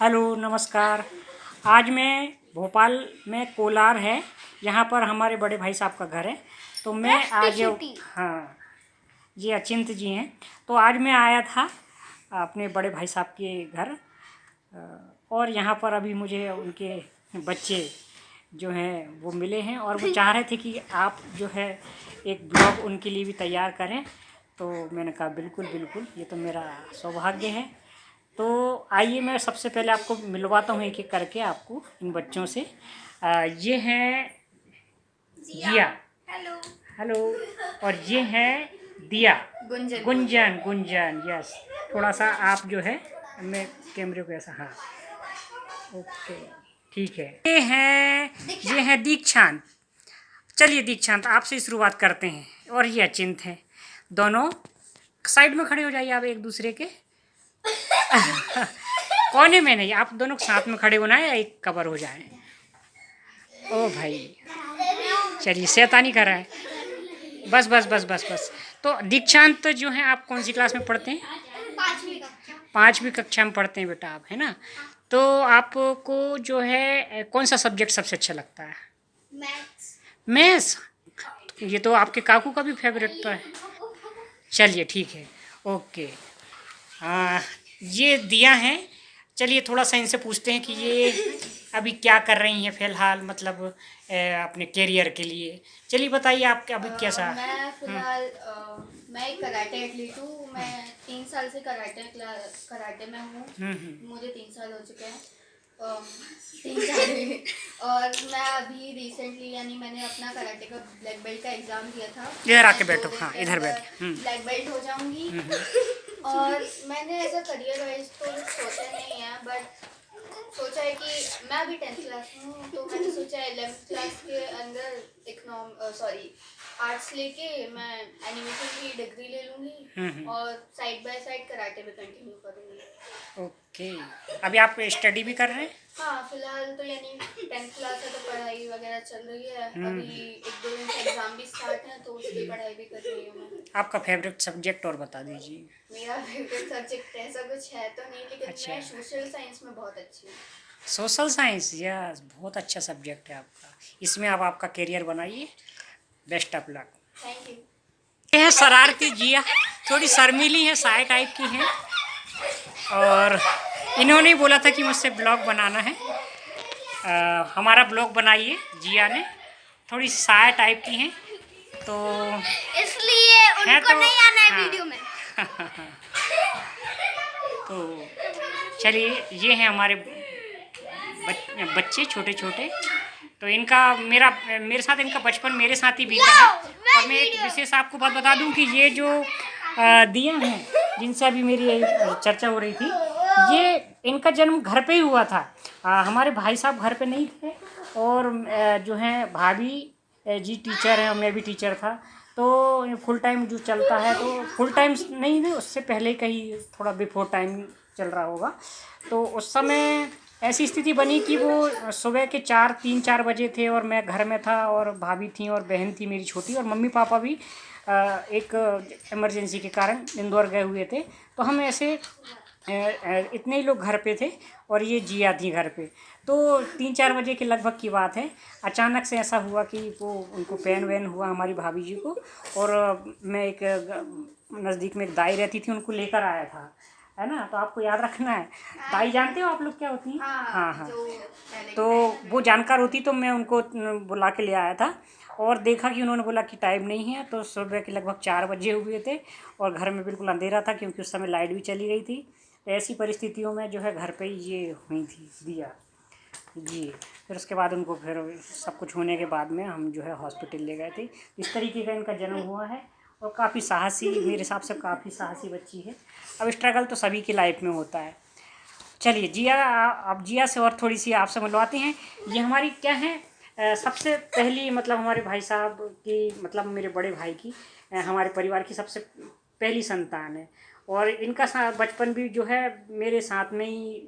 Hello नमस्कार। आज मैं भोपाल में कोलार है, यहाँ पर हमारे बड़े भाई साहब का घर है। तो मैं आज हाँ, ये अचिंत जी हैं। तो आज मैं आया था अपने बड़े भाई साहब के घर, और यहाँ पर अभी मुझे उनके बच्चे जो हैं वो मिले हैं, और वो चाह रहे थे कि आप जो है एक ब्लॉग उनके लिए भी तैयार करें। तो मैंने कहा बिल्कुल बिल्कुल, ये तो मेरा सौभाग्य है। तो आइए मैं सबसे पहले आपको मिलवाता हूँ एक एक करके आपको इन बच्चों से। ये हैं जिया, हेलो हेलो, और ये हैं दिया, गुंजन गुंजन, गुंजन, यस। थोड़ा सा आप जो है मैं कैमरे को ऐसा, हाँ, ओके, ठीक है। ये हैं दीक्षांत। चलिए दीक्षांत, आपसे शुरुआत करते हैं। और ये अचिंत हैं। दोनों साइड में खड़े हो जाइए आप एक दूसरे के। कोने में नहीं, आप दोनों साथ में खड़े होना है या एक कवर हो जाए। ओ भाई, चलिए शैतानी कर रहा है। बस बस बस बस बस। तो दीक्षांत जो है, आप कौन सी क्लास में पढ़ते हैं? 5वीं कक्षा में पढ़ते हैं बेटा आप, है ना? तो आपको जो है कौन सा सब्जेक्ट सबसे अच्छा लगता है? मैथ्स। ये तो आपके काकू का भी फेवरेट है। चलिए ठीक है, ओके। ये दिया है। चलिए थोड़ा सा इनसे पूछते हैं कि ये अभी क्या कर रही हैं फ़िलहाल, मतलब अपने करियर के लिए। चलिए बताइए आप अभी कैसा। मैं फिलहाल मैं एक कराटे एथलीट हूँ। मैं 3 साल से कराटे में हूँ। मुझे 3 साल हो चुके हैं। 3 साल हुए। और मैं अभी रिसेंटली यानी मैंने अपना कराटे का ब्लैक बेल्ट का एग्ज़ाम दिया था। इधर आके मैं 2 बैठो, दिन हाँ के इधर अंदर बैठिए। ब्लैक बेल्ट हो जाऊंगी। और मैंने ऐसा करियर वाइज तो सोचा नहीं है, बट सोचा है कि मैं अभी 10th क्लास में हूँ, तो मैंने सोचा है 11th क्लास के अंदर आर्ट्स लेके मैं एनिमेशन की डिग्री ले लूँगी और साइड बाय साइड कराटे में कंटिन्यू करूँगी। ओके, अभी आप स्टडी भी कर रहे हैं? हाँ, फिलहाल तो यानी 10th क्लास है तो पढ़ाई वगैरह चल रही है। अभी 1-2 दिन से एग्ज़ाम भी स्टार्ट है, तो उसकी पढ़ाई भी कर रही हूँ मैं। आपका फेवरेट सब्जेक्ट और बता दीजिए। मेरा फेवरेट सब्जेक्ट ऐसा कुछ है तो नहीं, लेकिन अच्छा, मैं सोशल साइंस में बहुत अच्छी हूँ। सोशल साइंस, यस, बहुत अच्छा सब्जेक्ट है आपका। इसमें आप आपका करियर बनाइए। Best of luck. Thank you. ये है शरारती जिया, थोड़ी शर्मीली है, साय टाइप की हैं। और इन्होंने बोला था कि मुझसे ब्लॉग बनाना है। हमारा ब्लॉग बनाइए। जिया ने, थोड़ी साय टाइप की हैं, तो इसलिए उनको तो नहीं आना है हाँ। वीडियो में। तो चलिए, ये हैं हमारे बच्चे छोटे छोटे। तो इनका मेरे साथ इनका बचपन मेरे साथ ही बीता है। और मैं एक विशेष आपको बात बता दूं कि ये जो दिया हैं जिनसे अभी मेरी चर्चा हो रही थी, ये इनका जन्म घर पे ही हुआ था। हमारे भाई साहब घर पे नहीं थे, और जो हैं भाभी जी टीचर हैं और मैं भी टीचर था। तो फुल टाइम जो चलता है, तो फुल टाइम नहीं है, उससे पहले कहीं थोड़ा बिफोर टाइम चल रहा होगा। तो उस समय ऐसी स्थिति बनी कि वो सुबह के 3-4 बजे थे, और मैं घर में था, और भाभी थी और बहन थी मेरी छोटी, और मम्मी पापा भी एक इमरजेंसी के कारण इंदौर गए हुए थे। तो हम ऐसे इतने ही लोग घर पे थे, और ये जिया थी घर पे। तो 3-4 बजे के लगभग की बात है। अचानक से ऐसा हुआ कि वो उनको पेन वेन हुआ हमारी भाभी जी को। और मैं एक नज़दीक में एक दाई रहती थी, उनको लेकर आया था, है ना? तो आपको याद रखना है। दाई जानते हो आप लोग क्या होती हैं? हाँ हाँ। तो वो जानकार होती तो मैं उनको बुला के ले आया था। और देखा कि उन्होंने बोला कि टाइम नहीं है, तो सुबह के लगभग 4 बजे हुए थे, और घर में बिल्कुल अंधेरा था, क्योंकि उस समय लाइट भी चली गई थी। ऐसी परिस्थितियों में जो है घर पे ही ये हुई थी दिया जी। फिर उसके बाद उनको फिर सब कुछ होने के बाद में हम जो है हॉस्पिटल ले गए थे। इस तरीके का इनका जन्म हुआ है, और काफ़ी साहसी, मेरे हिसाब से काफ़ी साहसी बच्ची है। अब स्ट्रगल तो सभी की लाइफ में होता है। चलिए जिया, अब जिया से और थोड़ी सी आपसे मिलवाते हैं। ये हमारी क्या है, सबसे पहली, मतलब हमारे भाई साहब की, मतलब मेरे बड़े भाई की, हमारे परिवार की सबसे पहली संतान है। और इनका बचपन भी जो है मेरे साथ में ही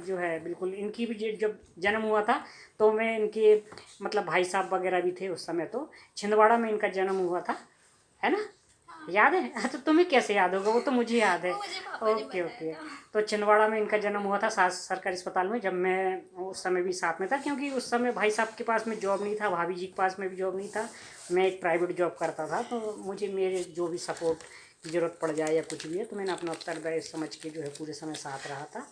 जो है बिल्कुल। इनकी भी जब जन्म हुआ था, तो मैं इनके मतलब भाई साहब वगैरह भी थे उस समय। तो छिंदवाड़ा में इनका जन्म हुआ था, है ना? याद है? हाँ, तो तुम्हें कैसे याद होगा, वो तो मुझे याद है। वो मुझे पापा ने ओके बताया ओके। था। तो छिंदवाड़ा में इनका जन्म हुआ था सरकारी अस्पताल में, जब मैं उस समय भी साथ में था, क्योंकि उस समय भाई साहब के पास में जॉब नहीं था, भाभी जी के पास में भी जॉब नहीं था, मैं एक प्राइवेट जॉब करता था। तो मुझे मेरे जो भी सपोर्ट की ज़रूरत पड़ जाए या कुछ भी है, तो मैंने अपना उत्तरदायित्व समझ के जो है पूरे समय साथ रहा था।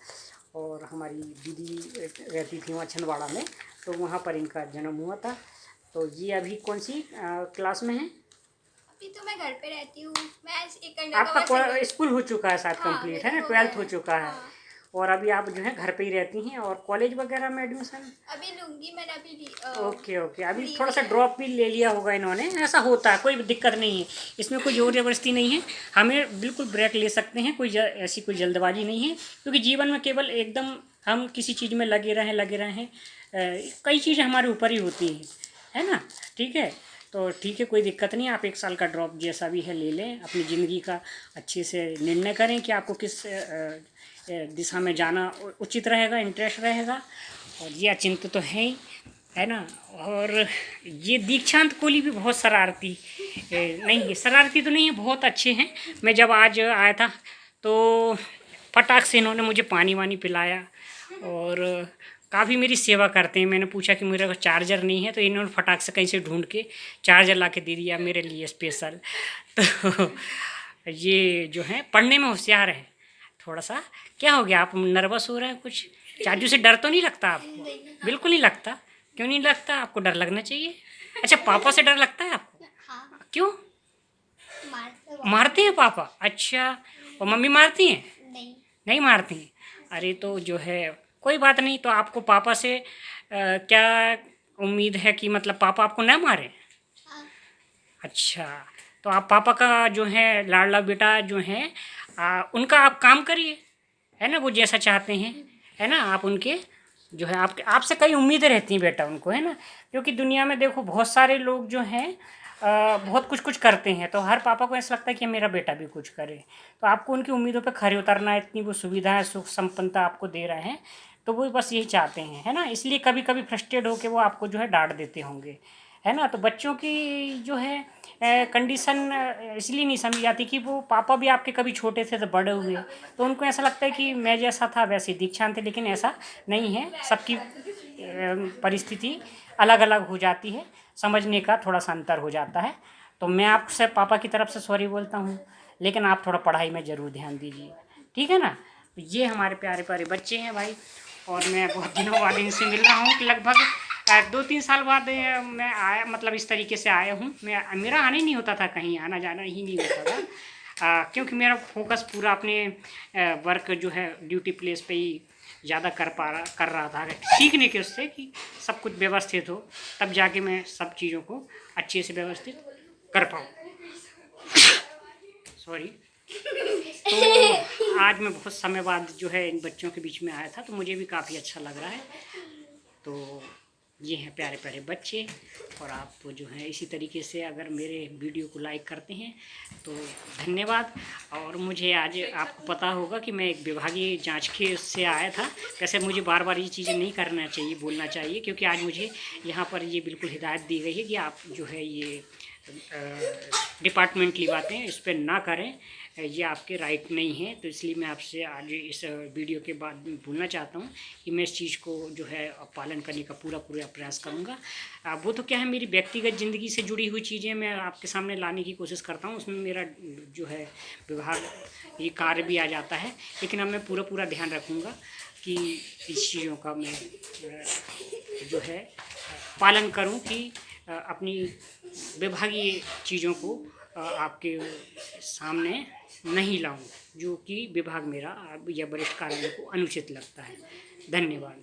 और हमारी दीदी रहती थी वहाँ छिंदवाड़ा में, तो वहाँ पर इनका जन्म हुआ था। तो ये अभी कौन सी क्लास में है? अभी तो मैं घर पे रहती हूँ। मैं एक अंडर आपका कवर स्कूल हो चुका है शायद, हाँ कंप्लीट है मेरा ना, हो गया 12th हो है। चुका है। हाँ और अभी आप जो है घर पे ही रहती हैं, और कॉलेज वगैरह में एडमिशन? अभी लूँगी मैंने अभी ओके ओके। अभी ली थोड़ा सा हुई है। ड्रॉप भी ले लिया होगा इन्होंने, ऐसा होता है, कोई दिक्कत नहीं है, इसमें कोई ज़ोर ज़बरदस्ती नहीं है। हमें बिल्कुल ब्रेक ले सकते हैं, ऐसी कोई जल्दबाजी नहीं है, क्योंकि जीवन में केवल एकदम हम किसी चीज़ में लगे रहें, कई चीज़ें हमारे ऊपर ही होती हैं, है ना? ठीक है, तो ठीक है, कोई दिक्कत नहीं है। आप 1 साल का ड्रॉप जैसा भी है ले लें, अपनी ज़िंदगी का अच्छे से निर्णय करें कि आपको किस दिशा में जाना उचित रहेगा, इंटरेस्ट रहेगा। और ये अचिंत्य तो है ना। और ये दीक्षांत कोहली भी बहुत शरारती नहीं है, शरारती तो नहीं है, बहुत अच्छे हैं। मैं जब आज आया था तो फटाक से इन्होंने मुझे पानी वानी पिलाया, और काफ़ी मेरी सेवा करते हैं। मैंने पूछा कि मेरे पास चार्जर नहीं है, तो इन्होंने फटाक से कहीं से ढूंढ के चार्जर ला के दे दिया मेरे लिए स्पेशल। तो ये जो है पढ़ने में होशियार है थोड़ा सा। क्या हो गया, आप नर्वस हो रहे हैं कुछ? चाचू से डर तो नहीं लगता आपको? बिल्कुल नहीं लगता? क्यों नहीं लगता? आपको डर लगना चाहिए। अच्छा, पापा से डर लगता है आपको? हाँ क्यों? मारते मारते हैं पापा? अच्छा, और मम्मी मारती हैं? नहीं। नहीं मारती? अरे तो जो है कोई बात नहीं, तो आपको पापा से क्या उम्मीद है कि मतलब पापा आपको ना मारे? हाँ अच्छा, तो आप पापा का जो है लाडला बेटा जो है उनका आप काम करिए, है ना, वो जैसा चाहते हैं, है ना। आप उनके जो है आपके आपसे कई उम्मीदें रहती हैं बेटा उनको, है ना। क्योंकि दुनिया में देखो बहुत सारे लोग जो हैं बहुत कुछ कुछ करते हैं, तो हर पापा को ऐसा लगता है कि मेरा बेटा भी कुछ करे। तो आपको उनकी उम्मीदों पे खरे उतरना है, इतनी वो सुविधाएं सुख संपन्नता आपको दे रहे हैं, तो वो बस यही चाहते हैं, है ना। इसलिए कभी कभी फ्रस्ट्रेट होकर वो आपको जो है डांट देते होंगे, है ना। तो बच्चों की जो है कंडीशन इसलिए नहीं समझी जाती कि वो पापा भी आपके कभी छोटे थे तो बड़े हुए, तो उनको ऐसा लगता है कि मैं जैसा था वैसे दीक्षांत है, लेकिन ऐसा नहीं है। सबकी परिस्थिति अलग अलग हो जाती है, समझने का थोड़ा सा अंतर हो जाता है। तो मैं आपसे पापा की तरफ से सॉरी बोलता हूँ, लेकिन आप थोड़ा पढ़ाई में ज़रूर ध्यान दीजिए, ठीक है ना। तो ये हमारे प्यारे प्यारे बच्चे हैं भाई, और मैं बहुत दिनों बाद इनसे मिल रहा हूँ, लगभग 2-3 साल बाद मैं आया, मतलब इस तरीके से आया हूँ। मेरा आना ही नहीं होता था, कहीं आना जाना ही नहीं होता था, क्योंकि मेरा फोकस पूरा अपने वर्क जो है ड्यूटी प्लेस पे ही ज़्यादा कर रहा था, सीखने के उससे कि सब कुछ व्यवस्थित हो, तब जाके मैं सब चीज़ों को अच्छे से व्यवस्थित कर पाऊँ। सॉरी। तो आज मैं बहुत समय बाद जो है इन बच्चों के बीच में आया था, तो मुझे भी काफ़ी अच्छा लग रहा है। तो ये हैं प्यारे प्यारे बच्चे, और आप जो हैं इसी तरीके से अगर मेरे वीडियो को लाइक करते हैं तो धन्यवाद। और मुझे आज आपको पता होगा कि मैं एक विभागीय जांच के उससे आया था। वैसे मुझे बार बार ये चीज़ें नहीं करना चाहिए, बोलना चाहिए, क्योंकि आज मुझे यहाँ पर ये बिल्कुल हिदायत दी गई है कि आप जो है ये डिपार्टमेंटली बातें इस पर ना करें, ये आपके राइट नहीं है। तो इसलिए मैं आपसे आज इस वीडियो के बाद बोलना चाहता हूँ कि मैं इस चीज़ को जो है पालन करने का पूरा प्रयास करूँगा। वो तो क्या है, मेरी व्यक्तिगत ज़िंदगी से जुड़ी हुई चीज़ें मैं आपके सामने लाने की कोशिश करता हूँ, उसमें मेरा जो है विभाग ये कार्य भी आ जाता है, लेकिन अब मैं पूरा ध्यान रखूँगा कि इस चीज़ों का मैं जो है पालन करूँ, कि अपनी विभागीय चीज़ों को आपके सामने नहीं लाऊं, जो कि विभाग मेरा या वरिष्ठ कार्यालय को अनुचित लगता है। धन्यवाद।